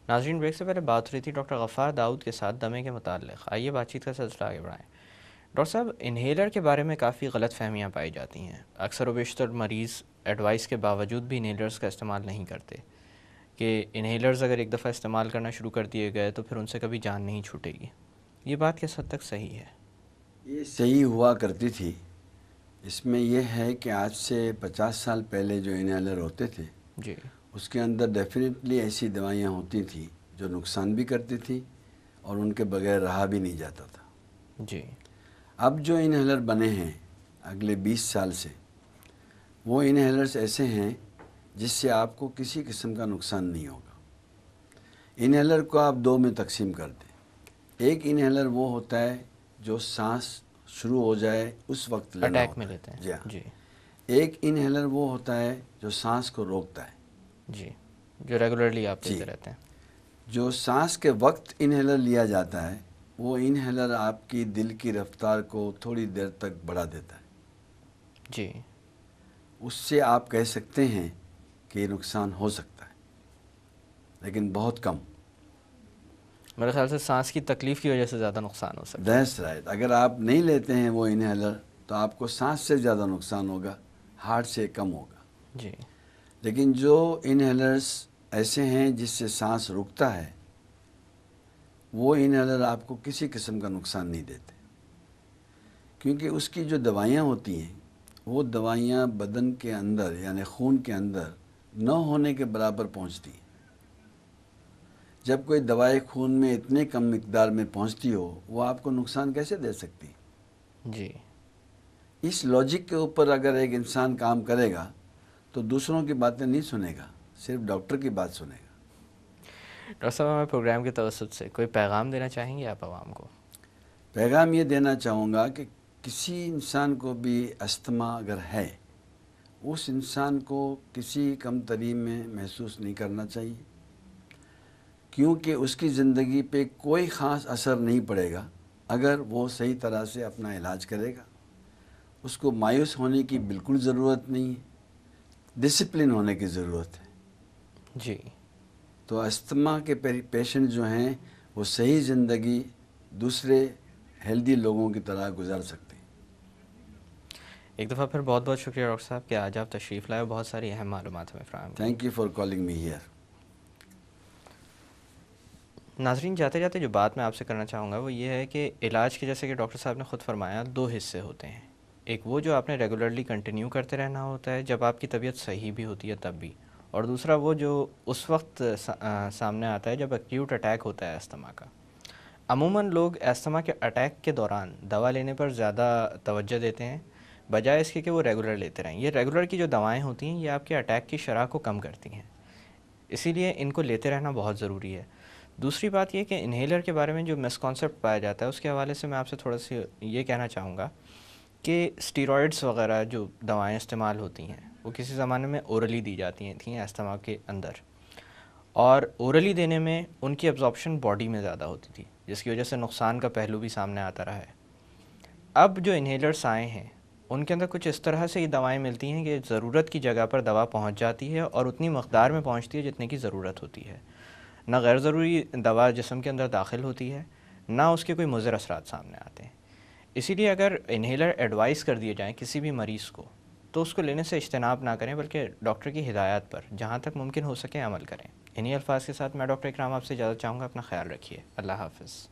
ناظرین، بریک سے پہلے بات ہو رہی تھی ڈاکٹر غفار داؤد کے ساتھ دمے کے متعلق. آئیے بات چیت کا سلسلہ آگے بڑھائیں. ڈاکٹر صاحب، انہیلر کے بارے میں کافی غلط فہمیاں پائی جاتی ہیں. اکثر و بیشتر مریض ایڈوائس کے باوجود بھی انہیلرز کا استعمال نہیں کرتے کہ انہیلرز اگر ایک دفعہ استعمال کرنا شروع کر دیے گئے تو پھر ان سے کبھی جان نہیں چھوٹے گی. یہ بات کس حد تک صحیح ہے؟ یہ صحیح ہوا کرتی تھی. اس میں یہ ہے کہ آج سے 50 سال پہلے جو انہیلر ہوتے تھے جی اس کے اندر ڈیفینیٹلی ایسی دوائیاں ہوتی تھیں جو نقصان بھی کرتی تھی اور ان کے بغیر رہا بھی نہیں جاتا تھا. جی اب جو انہیلر بنے ہیں اگلے 20 سال سے، وہ انہیلرز ایسے ہیں جس سے آپ کو کسی قسم کا نقصان نہیں ہوگا. انہیلر کو آپ دو میں تقسیم کر دیں. ایک انہیلر وہ ہوتا ہے جو سانس شروع ہو جائے اس وقت لینا اٹیک میں ہوتا ہے. لیتے ہیں. جی ہاں. جی ایک انہیلر وہ ہوتا ہے جو سانس کو روکتا ہے. جی جو ریگولرلی آپ جی، لیتے رہتے ہیں. جو سانس کے وقت انہیلر لیا جاتا ہے وہ انہیلر آپ کی دل کی رفتار کو تھوڑی دیر تک بڑھا دیتا ہے. جی اس سے آپ کہہ سکتے ہیں کہ نقصان ہو سکتا ہے لیکن بہت کم. میرے خیال سے سانس کی تکلیف کی وجہ سے زیادہ نقصان ہو سکتا ہے. That's right. اگر آپ نہیں لیتے ہیں وہ انہیلر تو آپ کو سانس سے زیادہ نقصان ہوگا، ہارٹ سے کم ہوگا. جی لیکن جو انہیلرز ایسے ہیں جس سے سانس رکتا ہے وہ انہیلر آپ کو کسی قسم کا نقصان نہیں دیتے، کیونکہ اس کی جو دوائیاں ہوتی ہیں وہ دوائیاں بدن کے اندر یعنی خون کے اندر نہ ہونے کے برابر پہنچتی ہیں. جب کوئی دوائی خون میں اتنے کم مقدار میں پہنچتی ہو وہ آپ کو نقصان کیسے دے سکتی؟ جی اس لاجک کے اوپر اگر ایک انسان کام کرے گا تو دوسروں کی باتیں نہیں سنے گا، صرف ڈاکٹر کی بات سنے گا. ڈاکٹر صاحب، ہمیں پروگرام کے توسط سے کوئی پیغام دینا چاہیں گے آپ عوام کو؟ پیغام یہ دینا چاہوں گا کہ کسی انسان کو بھی استھما اگر ہے اس انسان کو کسی کمتری میں محسوس نہیں کرنا چاہیے، کیونکہ اس کی زندگی پہ کوئی خاص اثر نہیں پڑے گا اگر وہ صحیح طرح سے اپنا علاج کرے گا. اس کو مایوس ہونے کی بالکل ضرورت نہیں ہے، ڈسپلن ہونے کی ضرورت ہے. جی تو استھما کے پیشنٹ جو ہیں وہ صحیح زندگی دوسرے ہیلدی لوگوں کی طرح گزار سکتے ہیں. ایک دفعہ پھر بہت بہت شکریہ ڈاکٹر صاحب کہ آج آپ تشریف لائے اور بہت ساری اہم معلومات ہمیں فراہم کی. Thank you for calling me here. ناظرین، جاتے جاتے جو بات میں آپ سے کرنا چاہوں گا وہ یہ ہے کہ علاج کے جیسے کہ ڈاکٹر صاحب نے خود فرمایا دو حصے ہوتے ہیں. ایک وہ جو آپ نے ریگولرلی کنٹینیو کرتے رہنا ہوتا ہے جب آپ کی طبیعت صحیح بھی ہوتی ہے تب بھی، اور دوسرا وہ جو اس وقت سامنے آتا ہے جب ایکیوٹ اٹیک ہوتا ہے استھما کا. عموماً لوگ استھما کے اٹیک کے دوران دوا لینے پر زیادہ توجہ دیتے ہیں بجائے اس کے کہ وہ ریگولر لیتے رہیں. یہ ریگولر کی جو دوائیں ہوتی ہیں یہ آپ کے اٹیک کی شرح کو کم کرتی ہیں، اسی لیے ان کو لیتے رہنا بہت ضروری ہے. دوسری بات یہ کہ انہیلر کے بارے میں جو مسکانسیپٹ پایا جاتا ہے اس کے حوالے سے میں آپ سے تھوڑا سی یہ کہنا چاہوں گا کہ اسٹیرائڈس وغیرہ جو دوائیں استعمال ہوتی ہیں وہ کسی زمانے میں اورلی دی جاتی تھیں استھما کے اندر، اور اورلی دینے میں ان کی ابزارپشن باڈی میں زیادہ ہوتی تھی جس کی وجہ سے نقصان کا پہلو بھی سامنے آتا رہا ہے. اب جو انہیلرس آئے ہیں ان کے اندر کچھ اس طرح سے یہ دوائیں ملتی ہیں کہ ضرورت کی جگہ پر دوا پہنچ جاتی ہے اور اتنی مقدار میں پہنچتی ہے جتنے کی ضرورت ہوتی ہے. نہ غیر ضروری دوا جسم کے اندر داخل ہوتی ہے، نہ اس کے کوئی مضر اثرات سامنے آتے ہیں. اسی لیے اگر انہیلر ایڈوائز کر دیے جائیں کسی بھی مریض کو تو اس کو لینے سے اجتناب نہ کریں بلکہ ڈاکٹر کی ہدایات پر جہاں تک ممکن ہو سکے عمل کریں. انہی الفاظ کے ساتھ میں ڈاکٹر اکرام آپ سے اجازت چاہوں گا. اپنا خیال رکھیے. اللہ حافظ.